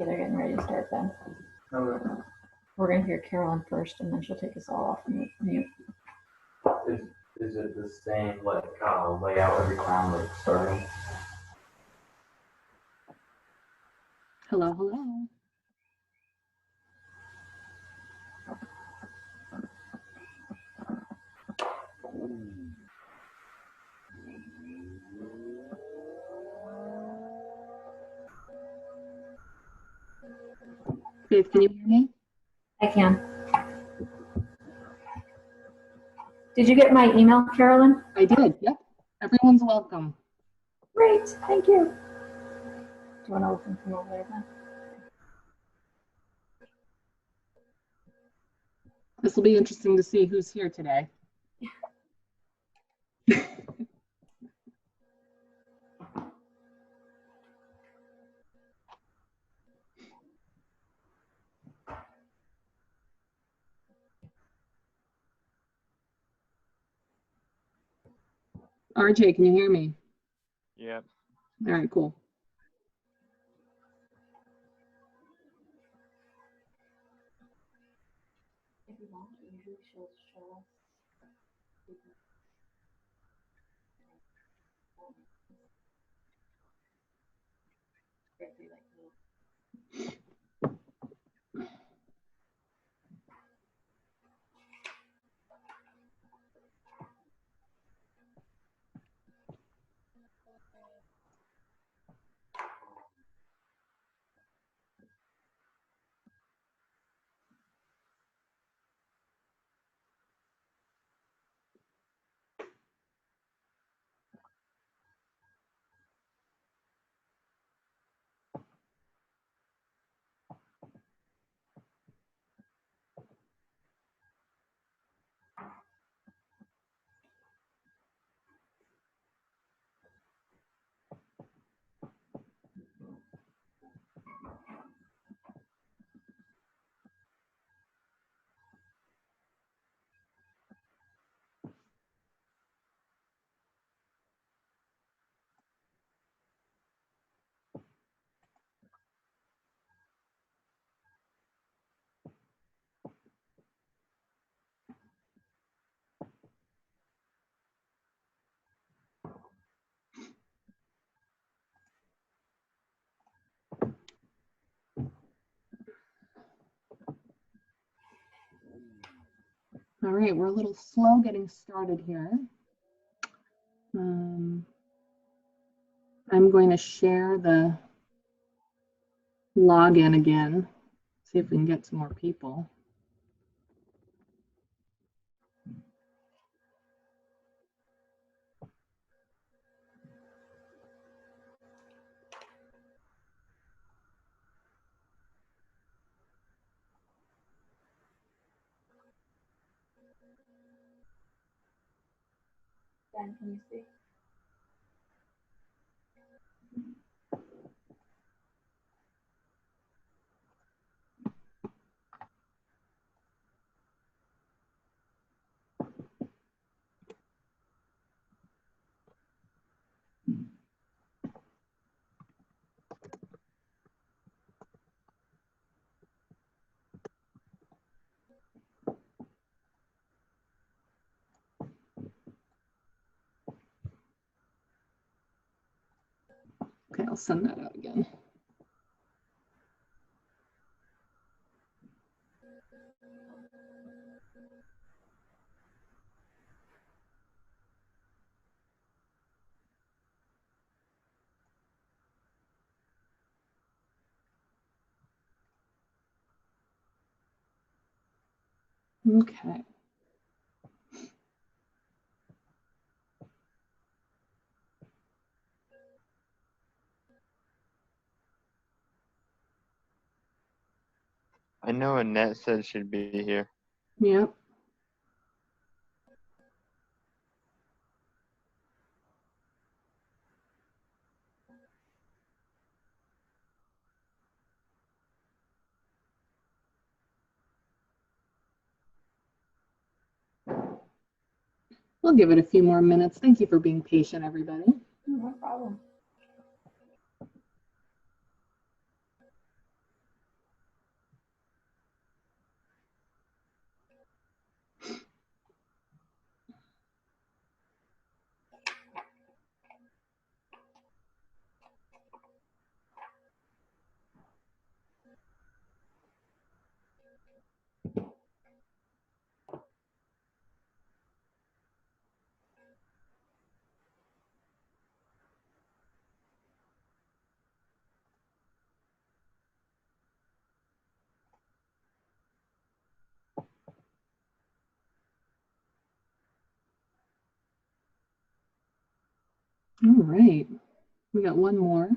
Okay, they're getting ready to start then. Okay. We're going to hear Carolyn first, and then she'll take us all off mute. Is it the same like layout every time, like starting? Hello, hello. Faith, can you hear me? I can. Did you get my email, Carolyn? I did, yep. Everyone's welcome. Great, thank you. Do you want to open from over there then? This will be interesting to see who's here today. RJ, can you hear me? Yep. All right, cool. If you want, usually she'll show us. All right, we're a little slow getting started here. I'm going to share the login again, see if we can get some more people. Ben, can you speak? Okay, I'll send that out again. Okay. I know Annette said she'd be here. Yep. We'll give it a few more minutes. Thank you for being patient, everybody. No problem. All right, we got one more.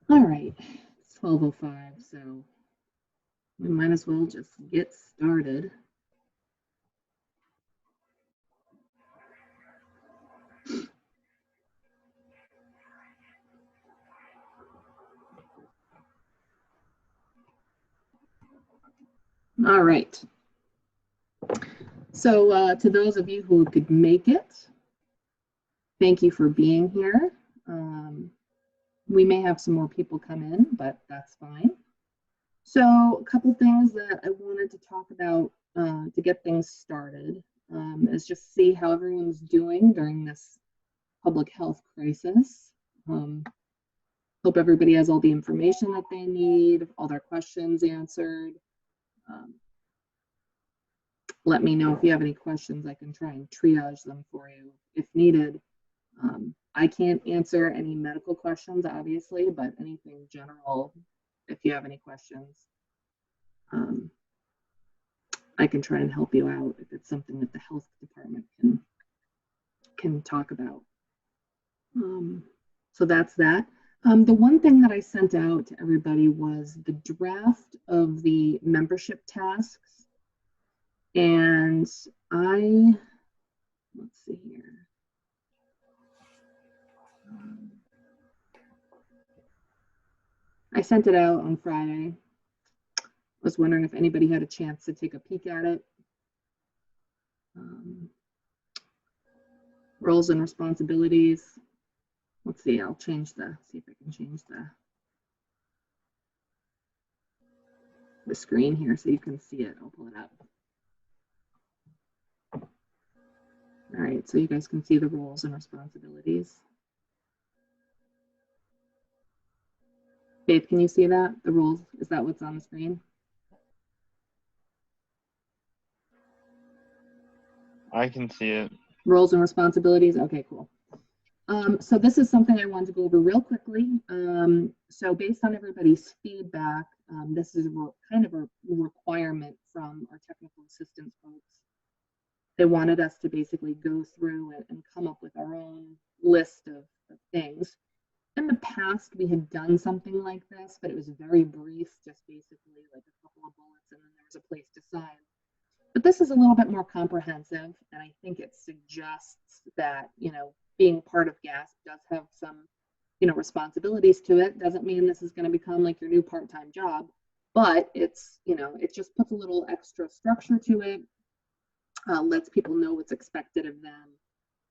All right, it's 12:05, so we might as well just get started. All right. So to those of you who could make it, thank you for being here. We may have some more people come in, but that's fine. So a couple things that I wanted to talk about to get things started is just see how everyone's doing during this public health crisis. Hope everybody has all the information that they need, all their questions answered. Let me know if you have any questions. I can try and triage them for you if needed. I can't answer any medical questions, obviously, but anything general, if you have any questions, I can try and help you out if it's something that the health department can talk about. So that's that. The one thing that I sent out to everybody was the draft of the membership tasks. And let's see here. I sent it out on Friday. Was wondering if anybody had a chance to take a peek at it. Roles and responsibilities. Let's see, I'll change see if I can change the screen here so you can see it. I'll pull it up. All right, so you guys can see the roles and responsibilities. Faith, can you see that? The roles, is that what's on the screen? I can see it. Roles and responsibilities, okay, cool. So this is something I wanted to go over real quickly. So based on everybody's feedback, this is kind of a requirement from our technical assistance folks. They wanted us to basically go through and come up with our own list of things. In the past, we had done something like this, but it was very brief, just basically like a couple of bullets and then there was a place to sign. But this is a little bit more comprehensive, and I think it suggests that, being part of GASP does have some, responsibilities to it. Doesn't mean this is going to become like your new part-time job, but it's, it just puts a little extra structure to it, lets people know what's expected of them.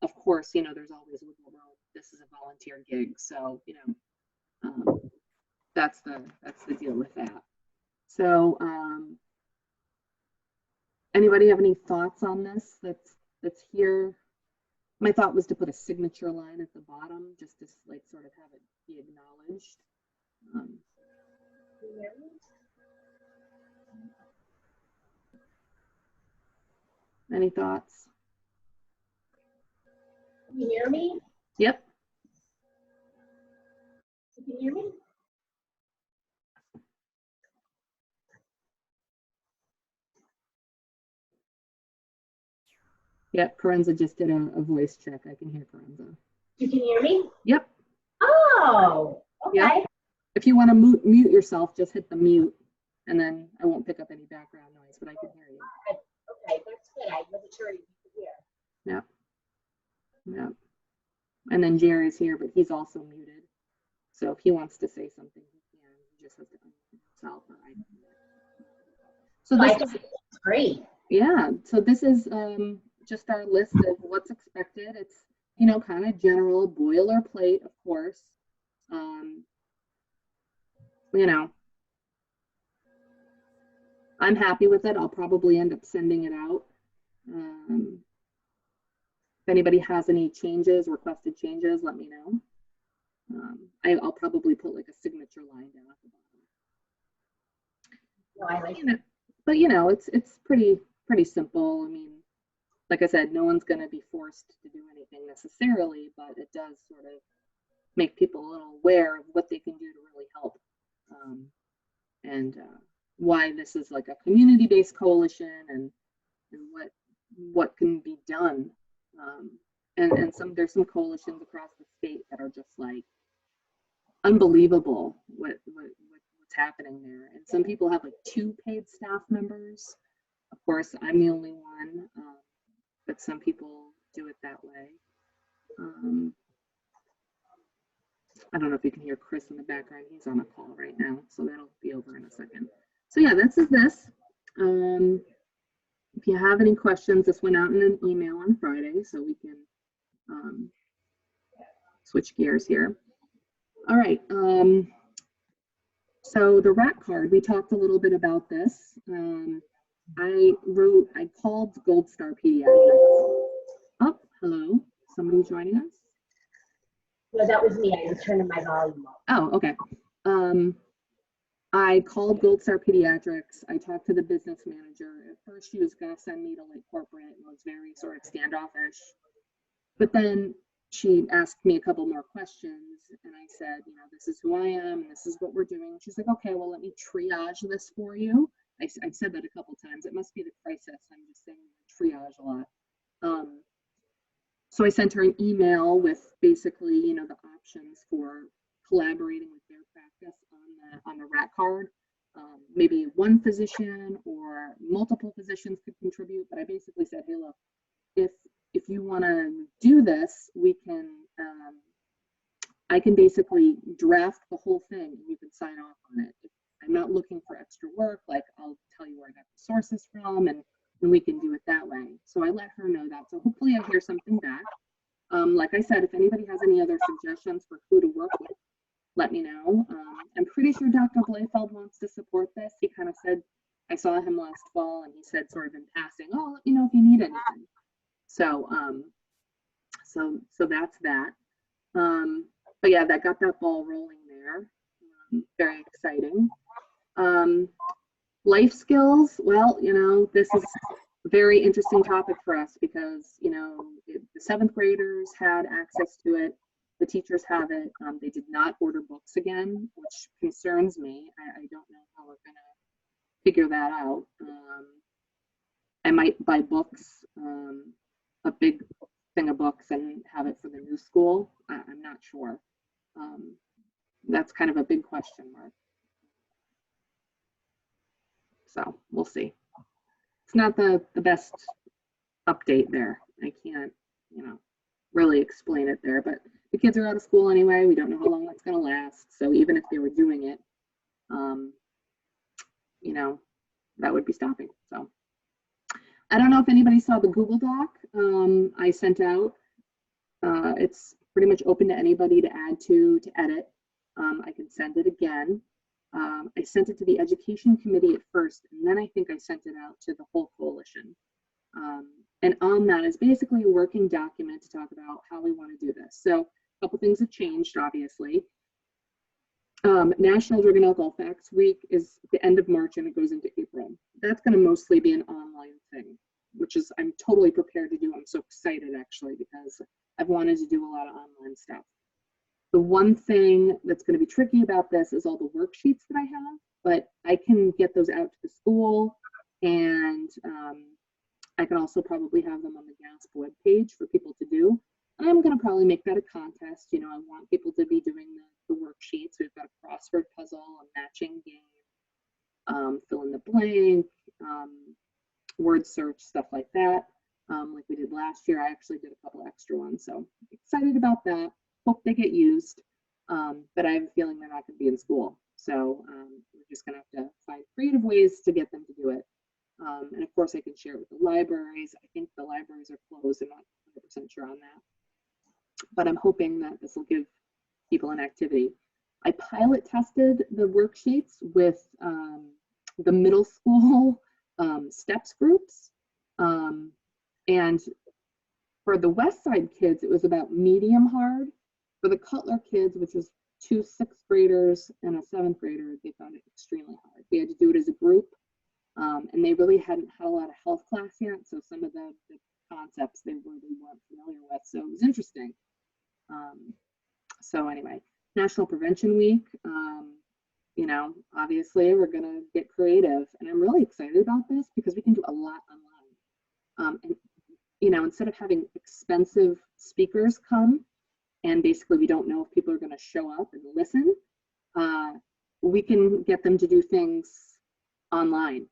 Of course, there's always wiggle room. This is a volunteer gig, so, that's the deal with that. So, anybody have any thoughts on this that's here? My thought was to put a signature line at the bottom, just to like sort of have it be acknowledged. Any thoughts? Can you hear me? Yep. Can you hear me? Yep, Karenza just did a voice check. I can hear Karenza. You can hear me? Yep. Oh, okay. Yep. If you want to mute yourself, just hit the mute, and then I won't pick up any background noise, but I can hear you. Okay, that's good. I wasn't sure you could hear. Yep. Yep. And then Jerry's here, but he's also muted. So if he wants to say something, he can. He just has to unmute himself. So this is great. Yeah. So this is just our list of what's expected. It's, kind of general boilerplate, of course. I'm happy with it. I'll probably end up sending it out. If anybody has any changes, requested changes, let me know. I'll probably put like a signature line down at the bottom. No, I like it. but you know, it's pretty simple. I mean, like I said, no one's going to be forced to do anything necessarily, but it does sort of make people a little aware of what they can do to really help, and why this is like a community-based coalition, and what can be done. And there's some coalitions across the state that are just like unbelievable what's happening there. And some people have like 2 paid staff members. Of course, I'm the only one, but some people do it that way. I don't know if you can hear Chris in the background. He's on a call right now, so that'll be over in a second. So yeah, this is this. If you have any questions, this went out in an email on Friday, so we can switch gears here. All right. So the rat card, we talked a little bit about this. I called Gold Star Pediatrics. Oh, hello. Somebody joining us? No, that was me. I was turning my volume up. Oh, okay. I called Gold Star Pediatrics. I talked to the business manager. At first, she was going to send me to like corporate and was very sort of standoffish. But then she asked me a couple more questions, and I said, you know, this is who I am, and this is what we're doing. She's like, okay, well, let me triage this for you. I've said that a couple times. It must be the crisis. I'm just saying triage a lot. So I sent her an email with basically, you know, the options for collaborating with their practice on the rat card. Maybe one physician or multiple physicians could contribute, but I basically said, hey, look, if you want to do this, we can, I can basically draft the whole thing and you can sign off on it. I'm not looking for extra work, like I'll tell you where I got the sources from, and we can do it that way. So I let her know that. So hopefully I hear something back. Like I said, if anybody has any other suggestions for who to work with, let me know. I'm pretty sure Dr. Blayfeld wants to support this. He kind of said, I saw him last fall and he said sort of in passing, oh, let me know if you need anything. So, so that's that. But yeah, that got that ball rolling there. Very exciting. Life skills, well, you know, this is a very interesting topic for us because, you know, the 7th graders had access to it. The teachers have it. They did not order books again, which concerns me. I don't know how we're going to figure that out. I might buy books, a big thing of books, and have it for the new school. I'm not sure. That's kind of a big question mark. So we'll see. It's not the best update there. I can't, you know, really explain it there, but the kids are out of school anyway. We don't know how long that's going to last. So even if they were doing it, you know, that would be stopping. So I don't know if anybody saw the Google Doc I sent out. It's pretty much open to anybody to add to edit. I can send it again. I sent it to the education committee at first, and then I think I sent it out to the whole coalition. And on that is basically a working document to talk about how we want to do this. So a couple things have changed, obviously. National Drug and Alcohol Facts Week is the end of March and it goes into April. That's going to mostly be an online thing, which is I'm totally prepared to do. I'm so excited actually because I've wanted to do a lot of online stuff. The one thing that's going to be tricky about this is all the worksheets that I have, but I can get those out to the school, and I can also probably have them on the GASP webpage for people to do. And I'm going to probably make that a contest. You know, I want people to be doing the worksheets. We've got a crossword puzzle, a matching game, fill in the blank, word search, stuff like that. Like we did last year, I actually did a couple extra ones. So excited about that. Hope they get used, but I have a feeling they're not going to be in school. So we're just going to have to find creative ways to get them to do it. And of course, I can share it with the libraries. I think the libraries are closed. I'm not 100% sure on that. But I'm hoping that this will give people an activity. I pilot tested the worksheets with the middle school STEPS groups. And for the West Side kids, it was about medium hard. For the Cutler kids, which was 2 6th graders and a 7th grader, they found it extremely hard. We had to do it as a group. And they really hadn't had a lot of health class yet, so some of the concepts they really weren't familiar with. So it was interesting. So anyway, National Prevention Week. You know, obviously we're gonna get creative, and I'm really excited about this because we can do a lot online. And you know, instead of having expensive speakers come, and basically we don't know if people are going to show up and listen, we can get them to do things online,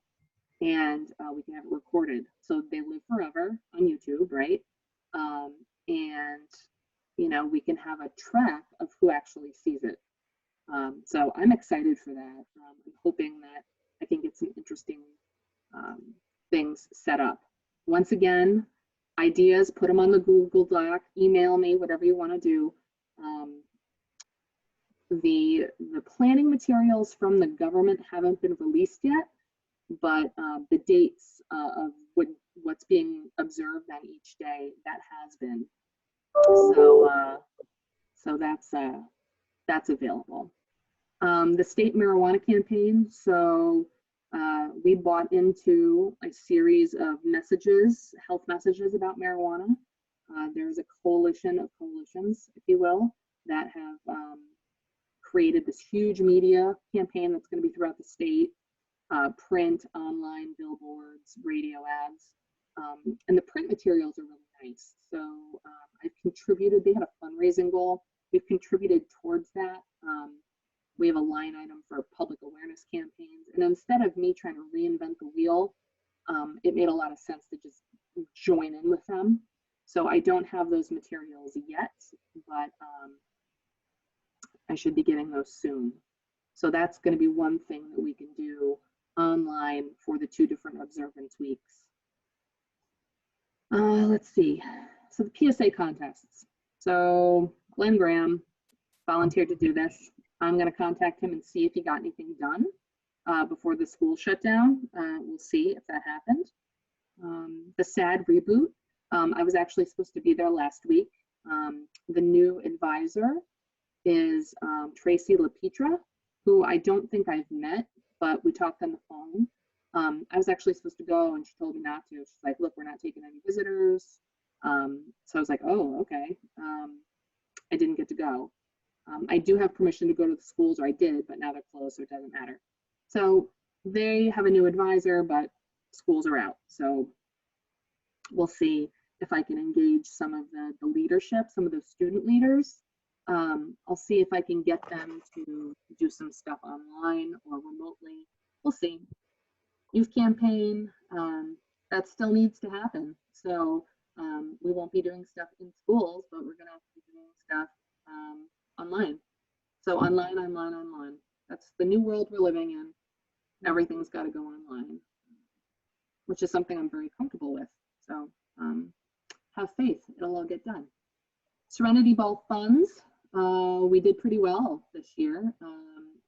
and we can have it recorded so they live forever on YouTube, right? And you know, we can have a track of who actually sees it. So I'm excited for that. I'm hoping that I can get some interesting things set up. Once again, ideas, put them on the Google Doc, email me, whatever you want to do. The planning materials from the government haven't been released yet, but the dates of what's being observed on each day, that has been. So that's available. The state marijuana campaign. So we bought into a series of messages, health messages about marijuana. There's a coalition of coalitions, if you will, that have created this huge media campaign that's going to be throughout the state, print, online, billboards, radio ads. And the print materials are really nice. So I've contributed, they had a fundraising goal. We've contributed towards that. We have a line item for public awareness campaigns. And instead of me trying to reinvent the wheel, it made a lot of sense to just join in with them. So I don't have those materials yet, but I should be getting those soon. So that's going to be one thing that we can do online for the 2 different observance weeks. Let's see. So the PSA contests. So Glenn Graham volunteered to do this. I'm going to contact him and see if he got anything done before the school shut down. We'll see if that happened. The SAD reboot. I was actually supposed to be there last week. The new advisor is Tracy LaPetra, who I don't think I've met, but we talked on the phone. I was actually supposed to go and she told me not to. She's like, look, we're not taking any visitors. So I was like, oh, okay. I didn't get to go. I do have permission to go to the schools, or I did, but now they're closed, so it doesn't matter. So they have a new advisor, but schools are out. So we'll see if I can engage some of the leadership, some of the student leaders. I'll see if I can get them to do some stuff online or remotely. We'll see. Youth campaign, that still needs to happen. So we won't be doing stuff in schools, but we're gonna have to be doing stuff online. So online. That's the new world we're living in. Everything's got to go online, which is something I'm very comfortable with. So have faith, it'll all get done. Serenity Ball funds, we did pretty well this year.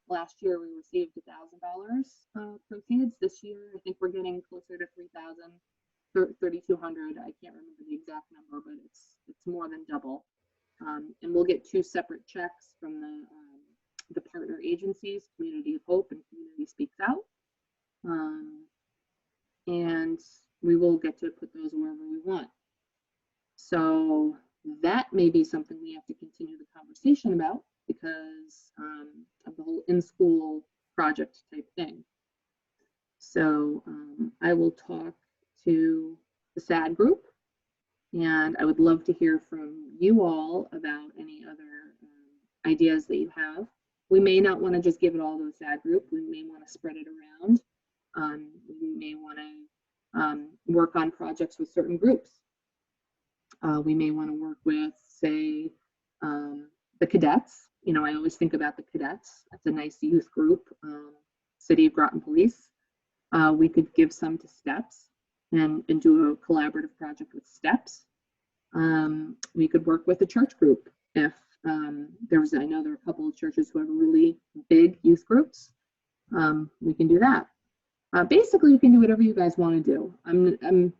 Last year we received $1,000 proceeds. This year I think we're getting closer to 3,000, 3,200. I can't remember the exact number, but it's more than double. And we'll get 2 separate checks from the partner agencies, Community of Hope and Community Speaks Out. And we will get to put those wherever we want. So that may be something we have to continue the conversation about because of the whole in-school project type thing. So I will talk to the SAD group, and I would love to hear from you all about any other ideas that you have. We may not want to just give it all to the SAD group. We may want to spread it around. We may want to work on projects with certain groups. We may want to work with, say, the cadets. You know, I always think about the cadets. That's a nice youth group. City of Groton Police. We could give some to STEPS and do a collaborative project with STEPS. We could work with a church group if I know there are a couple of churches who have really big youth groups. We can do that. Basically, you can do whatever you guys want to do.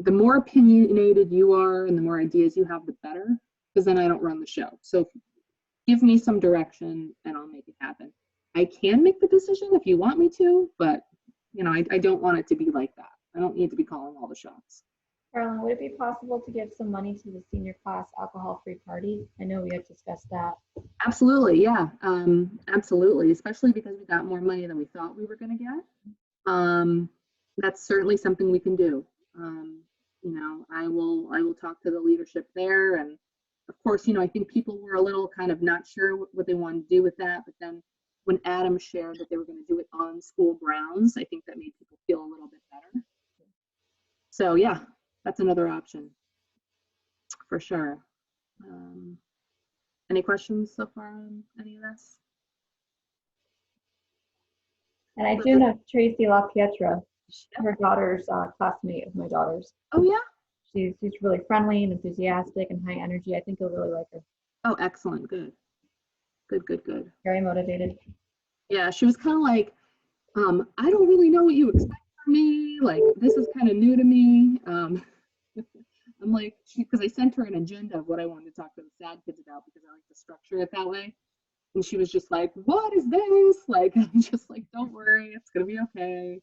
The more opinionated you are and the more ideas you have, the better, because then I don't run the show. So give me some direction and I'll make it happen. I can make the decision if you want me to, but you know, I don't want it to be like that. I don't need to be calling all the shots. Carolyn, would it be possible to give some money to the senior class alcohol-free party? I know we had discussed that. Absolutely, yeah, absolutely, especially because we got more money than we thought we were going to get. That's certainly something we can do. You know, I will talk to the leadership there, and of course, you know, I think people were a little kind of not sure what they wanted to do with that, but then when Adam shared that they were going to do it on school grounds, I think that made people feel a little bit better. So yeah, that's another option for sure. Any questions so far on any of this? And I do know Tracy LaPietra, her daughter's classmate of my daughter's. Oh yeah? She's really friendly and enthusiastic and high energy. I think you'll really like her. Oh, excellent. Good. Good. Very motivated. Yeah, she was kind of like, I don't really know what you expect from me. Like, this is kind of new to me. I'm like, because I sent her an agenda of what I wanted to talk to the SAD kids about because I like to structure it that way. And she was just like, what is this? Like, I'm just like, don't worry, it's going to be okay.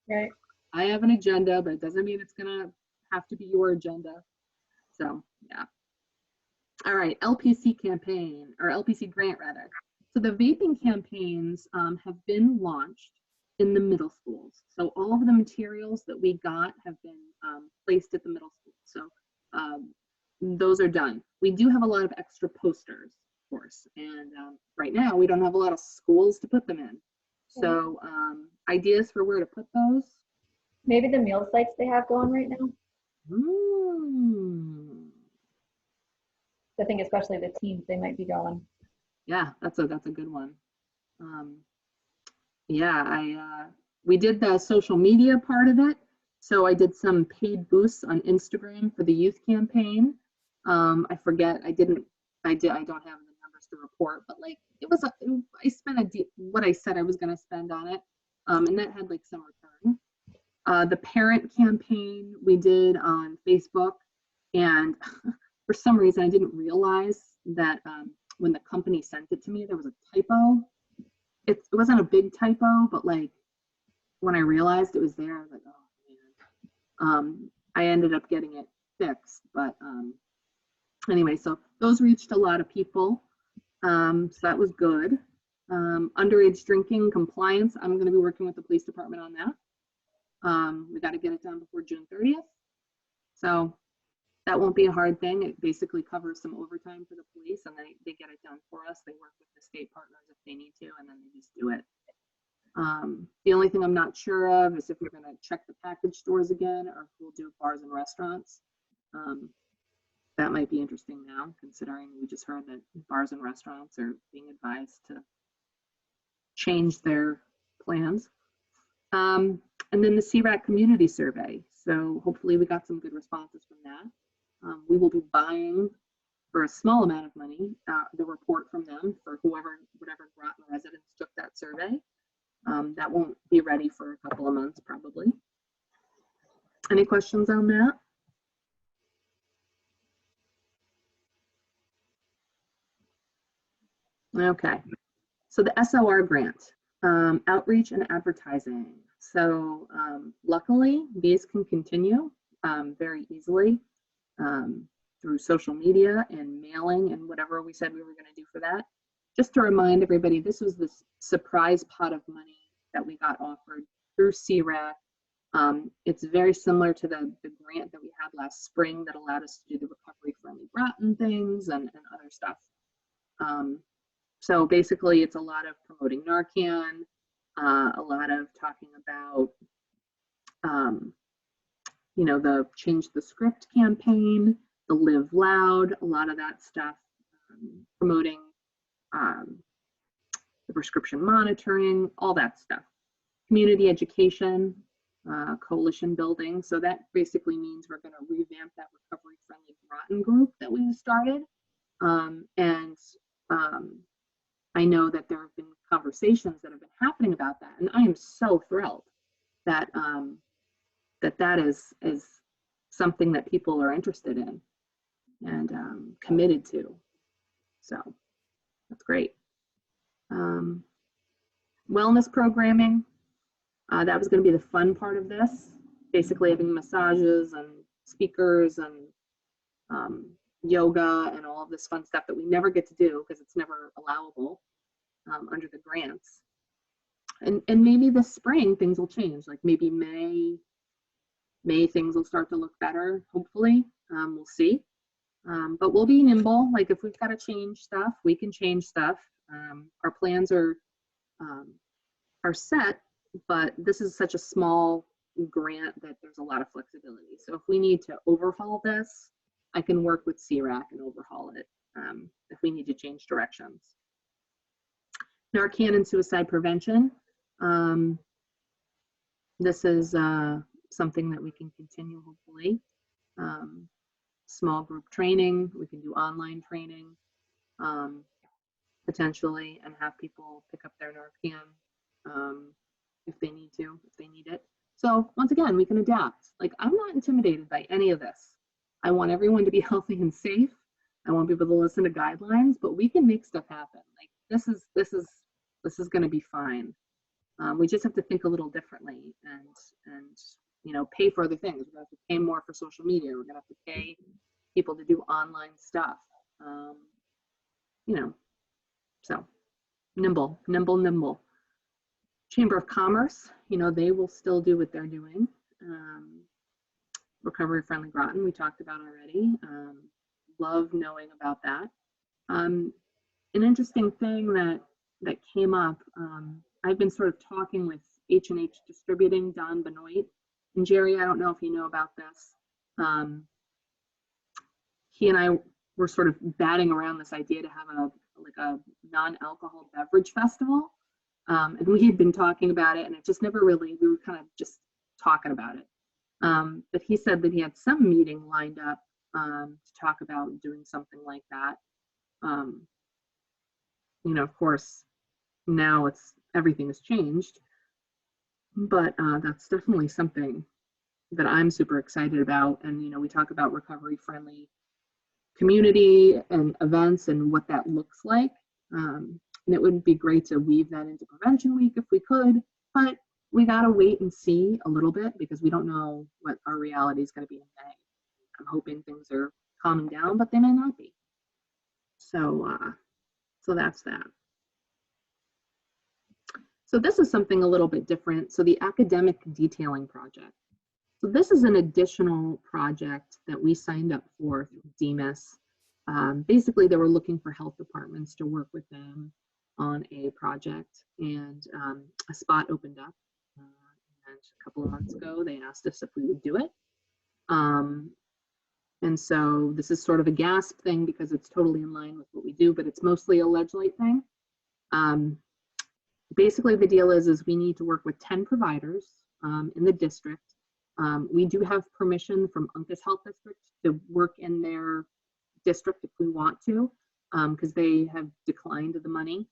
Right. I have an agenda, but it doesn't mean it's going to have to be your agenda. So, yeah. All right, LPC campaign, or LPC grant rather. So the vaping campaigns have been launched in the middle schools. So all of the materials that we got have been placed at the middle school. So those are done. We do have a lot of extra posters, of course, and right now we don't have a lot of schools to put them in. So ideas for where to put those? Maybe the meal sites they have going right now. I think especially the teens, they might be going. Yeah, that's a good one. Yeah, we did the social media part of it. So I did some paid boosts on Instagram for the youth campaign. I forget, I don't have the numbers to report, but like I spent what I said I was going to spend on it, and that had like some return. The parent campaign we did on Facebook, and for some reason I didn't realize that when the company sent it to me, there was a typo. It wasn't a big typo, but like when I realized it was there, I was like, oh man. I ended up getting it fixed, but anyway, so those reached a lot of people. So that was good. Underage drinking compliance, I'm going to be working with the police department on that. We got to get it done before June 30th. So that won't be a hard thing. It basically covers some overtime for the police, and they get it done for us. They work with the state partners if they need to, and then they just do it. The only thing I'm not sure of is if we're going to check the package stores again, or if we'll do bars and restaurants. That might be interesting now, considering we just heard that bars and restaurants are being advised to change their plans. And then the CRAC community survey. So hopefully we got some good responses from that. We will be buying for a small amount of money the report from them for whatever Groton residents took that survey. That won't be ready for a couple of months probably. Any questions on that? Okay, so the SOR grant, outreach and advertising. So luckily these can continue very easily through social media and mailing and whatever we said we were going to do for that. Just to remind everybody, this was this surprise pot of money that we got offered through CRAC. It's very similar to the grant that we had last spring that allowed us to do the recovery friendly Groton things and other stuff. So basically it's a lot of promoting Narcan, a lot of talking about, you know, the Change the Script campaign, the Live Loud, a lot of that stuff, promoting the prescription monitoring, all that stuff. Community education, coalition building. So that basically means we're going to revamp that recovery friendly Groton group that we started. I know that there have been conversations that have been happening about that, and I am so thrilled that that is something that people are interested in and committed to. So that's great. Wellness programming. That was going to be the fun part of this, basically having massages and speakers and yoga and all of this fun stuff that we never get to do because it's never allowable under the grants. And maybe this spring things will change, like maybe May things will start to look better, hopefully. We'll see. But we'll be nimble. Like if we've got to change stuff, we can change stuff. Our plans are set, but this is such a small grant that there's a lot of flexibility. So if we need to overhaul this, I can work with CRAC and overhaul it if we need to change directions. Narcan and suicide prevention. This is something that we can continue, hopefully. Small group training, we can do online training potentially, and have people pick up their Narcan if they need it. So once again, we can adapt. Like, I'm not intimidated by any of this. I want everyone to be healthy and safe. I want people to listen to guidelines, but we can make stuff happen. Like this is going to be fine. We just have to think a little differently and you know, pay for other things. We're going to have to pay more for social media. We're going to have to pay people to do online stuff. You know, so nimble. Chamber of Commerce, you know, they will still do what they're doing. Recovery Friendly Groton, we talked about already. Love knowing about that. An interesting thing that came up, I've been sort of talking with H&H Distributing, Don Benoit, and Jerry, I don't know if you know about this. He and I were sort of batting around this idea to have a non-alcohol beverage festival. And we had been talking about it, and it just never really, we were kind of just talking about it. But he said that he had some meeting lined up to talk about doing something like that. You know, of course, now everything has changed, but that's definitely something that I'm super excited about. And, you know, we talk about recovery friendly community and events and what that looks like. And it would be great to weave that into Prevention Week if we could, but we gotta wait and see a little bit because we don't know what our reality is gonna be in May. I'm hoping things are calming down, but they may not be. So, so that's that. So this is something a little bit different. So the academic detailing project. So this is an additional project that we signed up for through DEMIS. Basically, they were looking for health departments to work with them on a project, and a spot opened up. And a couple of months ago, they asked us if we would do it. And so this is sort of a GASP thing because it's totally in line with what we do, but it's mostly a legislate thing. Basically, the deal is we need to work with 10 providers in the district. We do have permission from Uncas Health District to work in their district if we want to, because they have declined the money.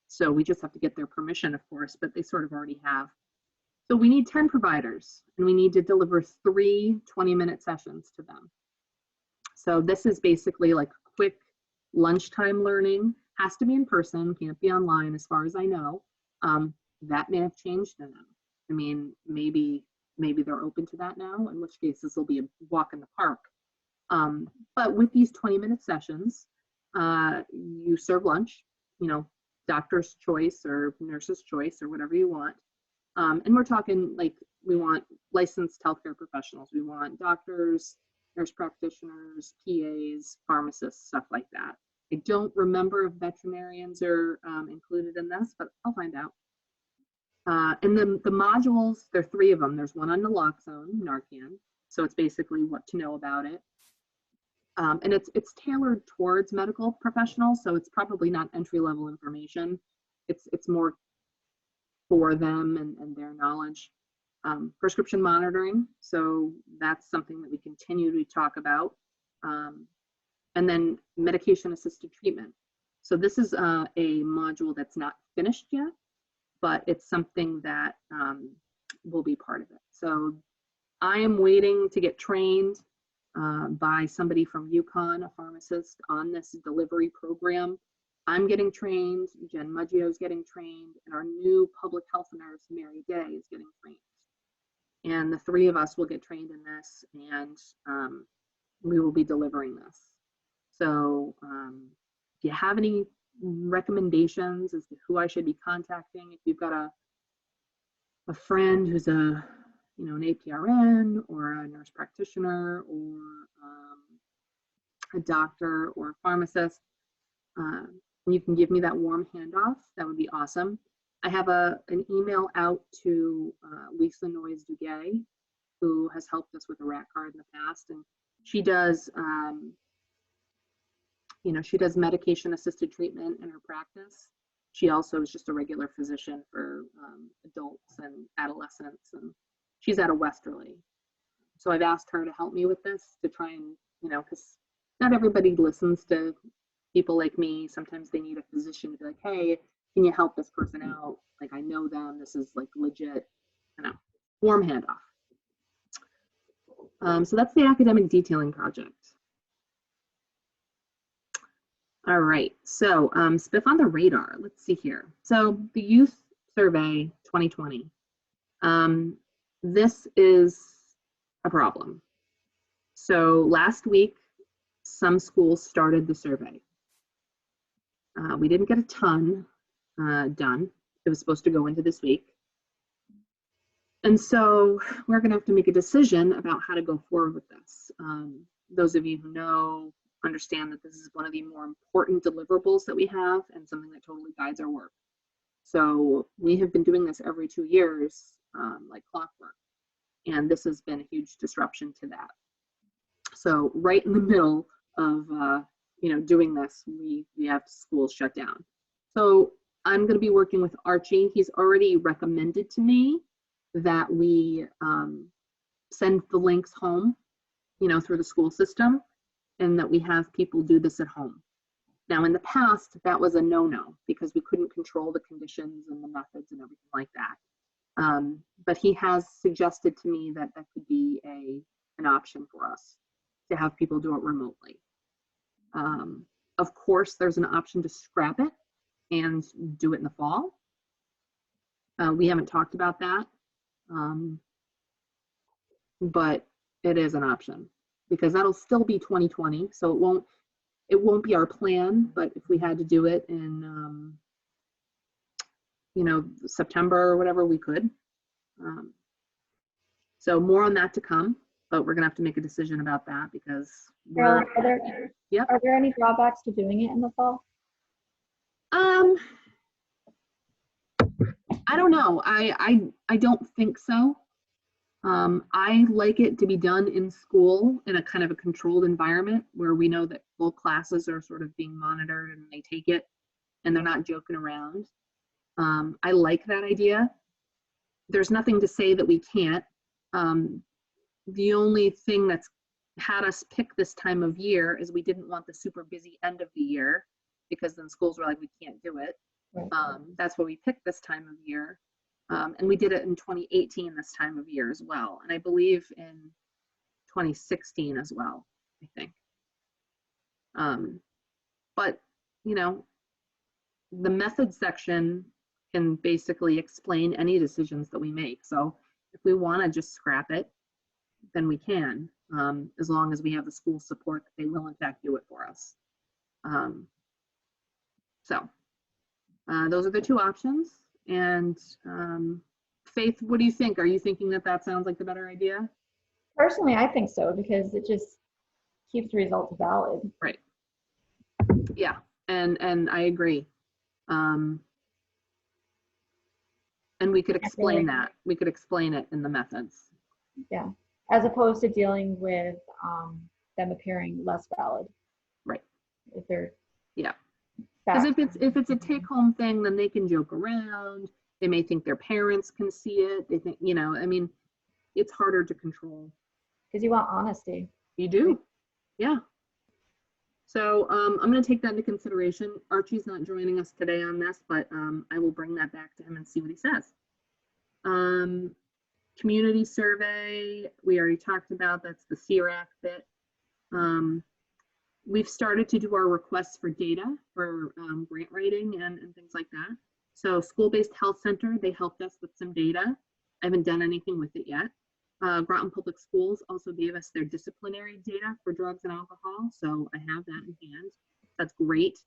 So we just have to get their permission, of course, but they sort of already have. So we need 10 providers, and we need to deliver 3 20-minute sessions to them. So this is basically like quick lunchtime learning. Has to be in person, can't be online as far as I know. That may have changed in them. I mean, maybe they're open to that now, in which case this will be a walk in the park. But with these 20-minute sessions, you serve lunch, you know, doctor's choice or nurse's choice or whatever you want. And we're talking like we want licensed healthcare professionals. We want doctors, nurse practitioners, PAs, pharmacists, stuff like that. I don't remember if veterinarians are included in this, but I'll find out. And then the modules, there are 3 of them. There's one on naloxone, Narcan. So it's basically what to know about it. And it's tailored towards medical professionals, so it's probably not entry-level information. It's more for them and their knowledge. Prescription monitoring, so that's something that we continue to talk about. And then medication-assisted treatment. So this is a module that's not finished yet, but it's something that will be part of it. So I am waiting to get trained by somebody from UConn, a pharmacist, on this delivery program. I'm getting trained, Jen Muggio is getting trained, and our new public health nurse, Mary Day, is getting trained. And the three of us will get trained in this, and we will be delivering this. So if you have any recommendations as to who I should be contacting, if you've got a friend who's an APRN or a nurse practitioner or a doctor or a pharmacist, you can give me that warm handoff. That would be awesome. I have an email out to Lisa Noyes-Duguay, who has helped us with the RAT card in the past, and she does, she does medication-assisted treatment in her practice. She also is just a regular physician for adults and adolescents, and she's out of Westerly. So I've asked her to help me with this to try and, because not everybody listens to people like me. Sometimes they need a physician to be like, hey, can you help this person out? Like, I know them. This is like legit, warm handoff. So that's the academic detailing project. All right, so spiff on the radar. Let's see here. So the youth survey 2020. This is a problem. So last week, some schools started the survey. We didn't get a ton done. It was supposed to go into this week. And so we're going to have to make a decision about how to go forward with this. Those of you who know, understand that this is one of the more important deliverables that we have and something that totally guides our work. So we have been doing this every 2 years, like clockwork, and this has been a huge disruption to that. So right in the middle of doing this, we have schools shut down. So I'm going to be working with Archie. He's already recommended to me that we send the links home, through the school system, and that we have people do this at home. Now, in the past, that was a no-no because we couldn't control the conditions and the methods and everything like that. But he has suggested to me that that could be an option for us to have people do it remotely. Of course, there's an option to scrap it and do it in the fall. We haven't talked about that, but it is an option because that'll still be 2020. So it won't be our plan, but if we had to do it in, September or whatever, we could. So more on that to come, but we're gonna have to make a decision about that because Carolyn, Yep. Are there any drawbacks to doing it in the fall? I don't know. I don't think so. I like it to be done in school in a kind of a controlled environment where we know that full classes are sort of being monitored and they take it and they're not joking around. I like that idea. There's nothing to say that we can't. The only thing that's had us pick this time of year is we didn't want the super busy end of the year because then schools were like, we can't do it. That's why we picked this time of year. And we did it in 2018 this time of year as well. And I believe in 2016 as well, I think. But, the method section can basically explain any decisions that we make. So if we want to just scrap it, then we can, as long as we have the school support that they will in fact do it for us. Those are the two options. And Faith, what do you think? Are you thinking that that sounds like the better idea? Personally, I think so because it just keeps results valid. Right. Yeah, and I agree. And we could explain that. We could explain it in the methods. Yeah, as opposed to dealing with them appearing less valid. Right. If they're because if it's a take-home thing, then they can joke around. They may think their parents can see it. They think, I mean, it's harder to control. Because you want honesty. You do, yeah. So I'm going to take that into consideration. Archie's not joining us today on this, but I will bring that back to him and see what he says. Community survey, we already talked about. That's the CRAC bit. We've started to do our requests for data for grant writing and things like that. So school-based health center, they helped us with some data. I haven't done anything with it yet. Groton Public Schools also gave us their disciplinary data for drugs and alcohol. So I have that in hand. That's great.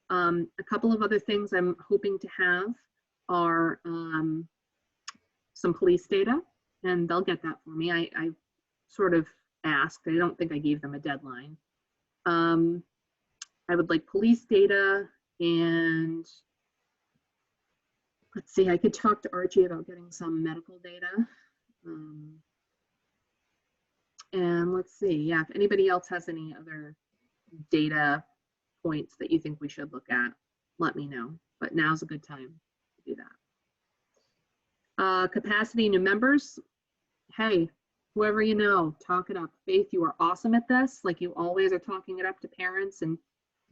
A couple of other things I'm hoping to have are some police data, and they'll get that for me. I sort of asked, I don't think I gave them a deadline. I would like police data, and let's see, I could talk to Archie about getting some medical data. And let's see, yeah, if anybody else has any other data points that you think we should look at, let me know. But now's a good time to do that. Capacity, new members. Hey, whoever you know, talk it up. Faith, you are awesome at this. Like you always are talking it up to parents and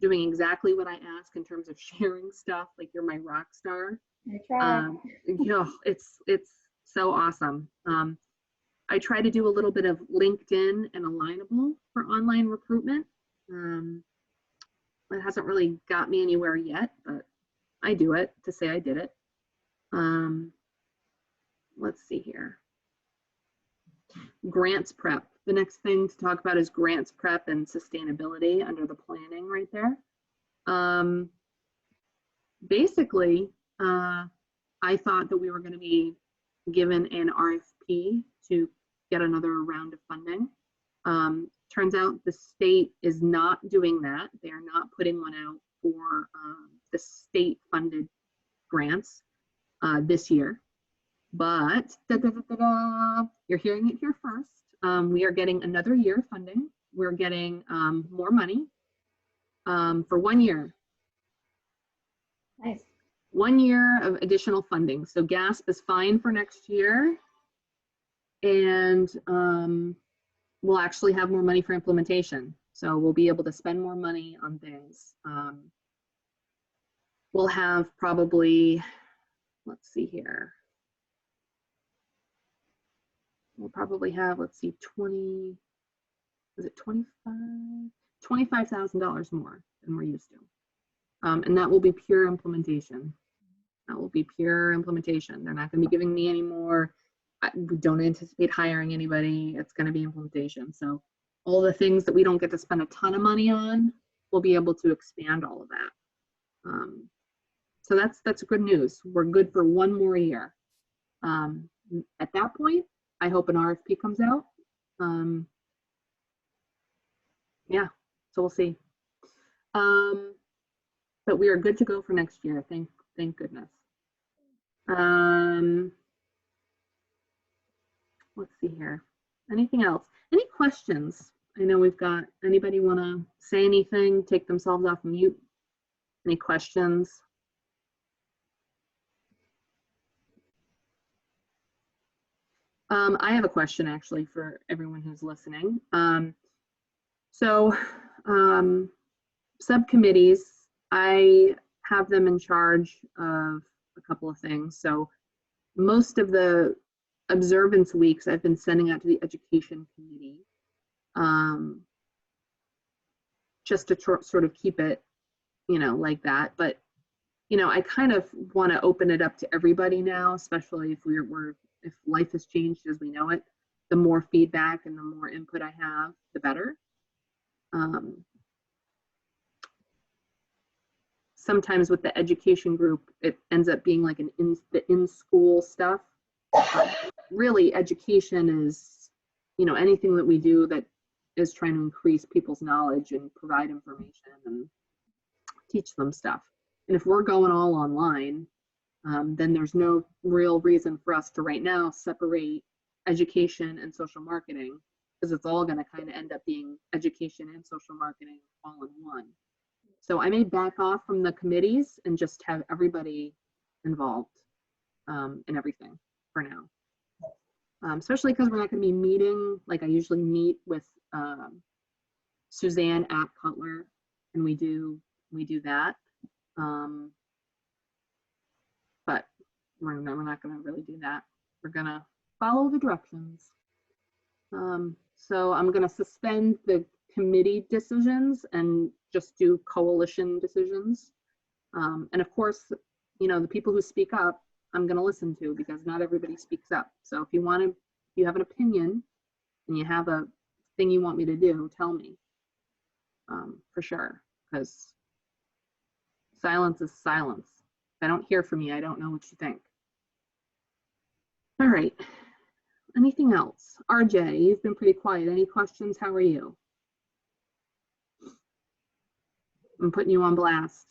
doing exactly what I ask in terms of sharing stuff. Like you're my rock star. I try. It's so awesome. I try to do a little bit of LinkedIn and Alignable for online recruitment. It hasn't really got me anywhere yet, but I do it to say I did it. Let's see here. Grants prep. The next thing to talk about is grants prep and sustainability under the planning right there. Basically, I thought that we were going to be given an RFP to get another round of funding. Turns out the state is not doing that. They are not putting one out for the state funded grants this year. But you're hearing it here first. We are getting another year of funding. We're getting more money for 1 year. Nice. 1 year of additional funding. So GASP is fine for next year. And we'll actually have more money for implementation. So we'll be able to spend more money on things. We'll have probably, let's see here. We'll probably have, let's see, 20, is it 25? $25,000 more than we're used to. And that will be pure implementation. That will be pure implementation. They're not going to be giving me any more. We don't anticipate hiring anybody. It's going to be implementation. So all the things that we don't get to spend a ton of money on, we'll be able to expand all of that. So that's good news. We're good for 1 more year. At that point, I hope an RFP comes out. Yeah, so we'll see. But we are good to go for next year. Thank goodness. Let's see here. Anything else? Any questions? I know we've got, anybody want to say anything, take themselves off mute? Any questions? I have a question actually for everyone who's listening. Subcommittees, I have them in charge of a couple of things. So most of the observance weeks I've been sending out to the education committee, just to sort of keep it, like that. But, I kind of want to open it up to everybody now, especially if if life has changed as we know it. The more feedback and the more input I have, the better. Sometimes with the education group, it ends up being like the in-school stuff. Really, education is, anything that we do that is trying to increase people's knowledge and provide information and teach them stuff. And if we're going all online, then there's no real reason for us to right now separate education and social marketing, because it's all going to kind of end up being education and social marketing all in one. So I may back off from the committees and just have everybody involved in everything for now. Especially because we're not going to be meeting like I usually meet with Suzanne at Cutler, and we do that. But we're not going to really do that. We're going to follow the directions. So I'm going to suspend the committee decisions and just do coalition decisions. And of course, you know, the people who speak up, I'm going to listen to, because not everybody speaks up. So if you want to, if you have an opinion and you have a thing you want me to do, tell me, for sure, because silence is silence. If I don't hear from you, I don't know what you think. All right. Anything else? RJ, you've been pretty quiet. Any questions? How are you? I'm putting you on blast.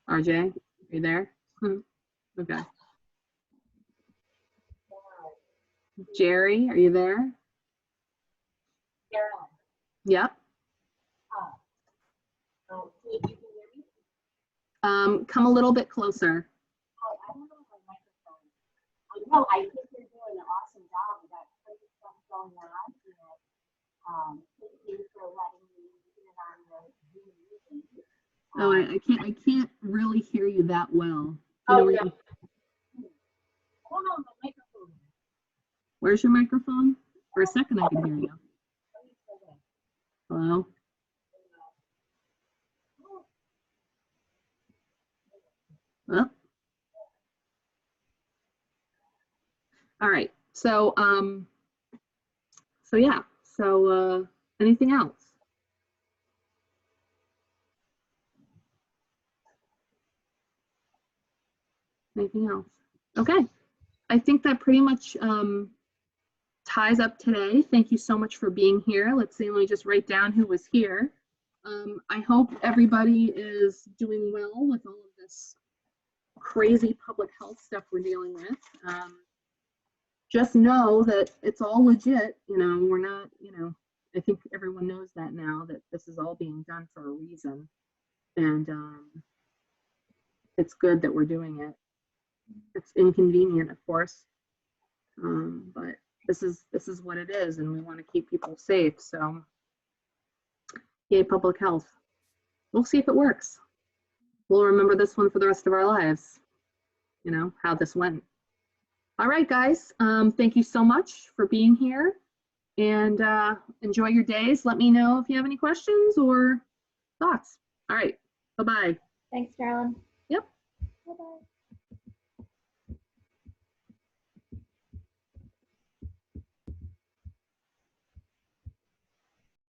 RJ, are you there? Okay. Jerry, are you there? Carolyn, Yep. you can hear me? Come a little bit closer. Oh, I don't know my microphone. No, I think you're doing an awesome job with that crazy stuff going on. Thank you for letting me get on the Zoom meeting. Oh, I can't really hear you that well. You know Oh, where yeah. you- Hold on, my microphone. Where's your microphone? For a second, I can hear you. Hello? Oh. All right. So, yeah. So, anything else? Anything else? Okay. I think that pretty much ties up today. Thank you so much for being here. Let's see, let me just write down who was here. I hope everybody is doing well with all of this crazy public health stuff we're dealing with. Just know that it's all legit. You know, we're not, you know, I think everyone knows that now, that this is all being done for a reason. And it's good that we're doing it. It's inconvenient, of course, but this is what it is, and we want to keep people safe. So, yay, public health. We'll see if it works. We'll remember this one for the rest of our lives. You know how this went. All right, guys. Thank you so much for being here, and enjoy your days. Let me know if you have any questions or thoughts. All right. Bye-bye. Thanks, Carolyn. Yep. Bye-bye.